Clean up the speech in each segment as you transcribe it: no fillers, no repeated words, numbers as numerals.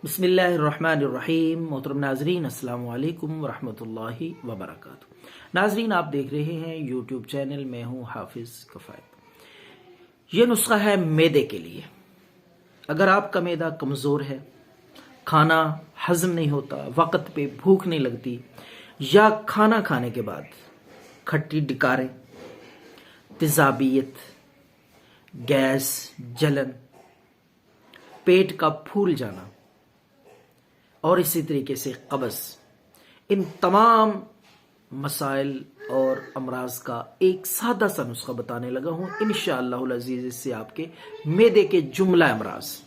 बिस्मिल्लाहिर्रहमानिर्रहीम। मोहतरम नाजरीन, अस्सलाम वालेकुम वरहमतुल्लाहि वबरकातुहू। नाजरीन, आप देख रहे हैं यूट्यूब चैनल, मैं हूं हाफिज कफ़ायत। ये नुस्खा है मैदे के लिए। अगर आपका मैदा कमज़ोर है, खाना हजम नहीं होता, वक़्त पे भूख नहीं लगती, या खाना खाने के बाद खट्टी डिकारें, तेज़ाबियत, गैस, जलन, पेट का फूल जाना और इसी तरीके से कब्ज़, इन तमाम मसाइल और अमराज का एक सादा सा नुस्खा बताने लगा हूँ। इंशाअल्लाहुल अज़ीज़ इससे आपके मैदे के जुमला अमराज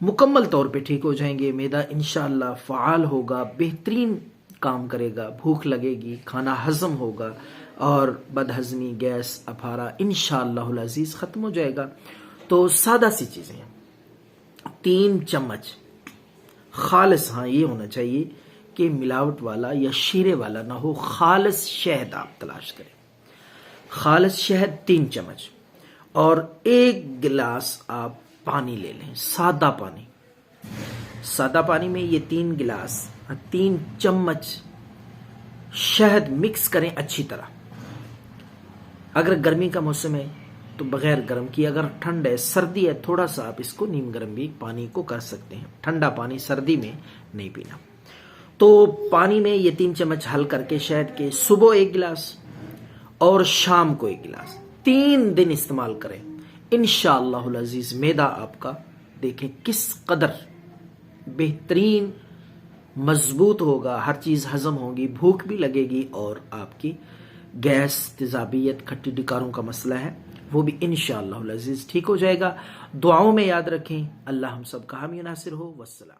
मुकम्मल तौर पे ठीक हो जाएंगे। मैदा इंशाअल्लाह फ़आल होगा, बेहतरीन काम करेगा, भूख लगेगी, खाना हजम होगा और बदहज़मी, गैस, अफारा इंशाअल्लाहुल अज़ीज़ ख़त्म हो जाएगा। तो सादा सी चीज़ें, 3 चम्मच खालिस, हाँ ये होना चाहिए कि मिलावट वाला या शीरे वाला ना हो, खालिस शहद आप तलाश करें। खालिस शहद 3 चम्मच और 1 गिलास आप पानी ले लें, सादा पानी। सादा पानी में ये 3 गिलास 3 चम्मच शहद मिक्स करें अच्छी तरह। अगर गर्मी का मौसम है तो बगैर गर्म किए, अगर ठंड है, सर्दी है, थोड़ा सा आप इसको नीम गर्म भी पानी को कर सकते हैं। ठंडा पानी सर्दी में नहीं पीना। तो पानी में ये 3 चम्मच हल करके शहद के सुबह 1 गिलास और शाम को 1 गिलास 3 दिन इस्तेमाल करें। इंशाअल्लाहुल अज़ीज़ मैदा आपका देखें किस कदर बेहतरीन मजबूत होगा, हर चीज़ हजम होगी, भूख भी लगेगी और आपकी गैस, तेज़ाबियत, खट्टी डिकारों का मसला है वो भी इंशाअल्लाहुल अज़ीज़ ठीक हो जाएगा। दुआओं में याद रखें। अल्लाह हम सब का हामी नासिर हो। वस्सलाम।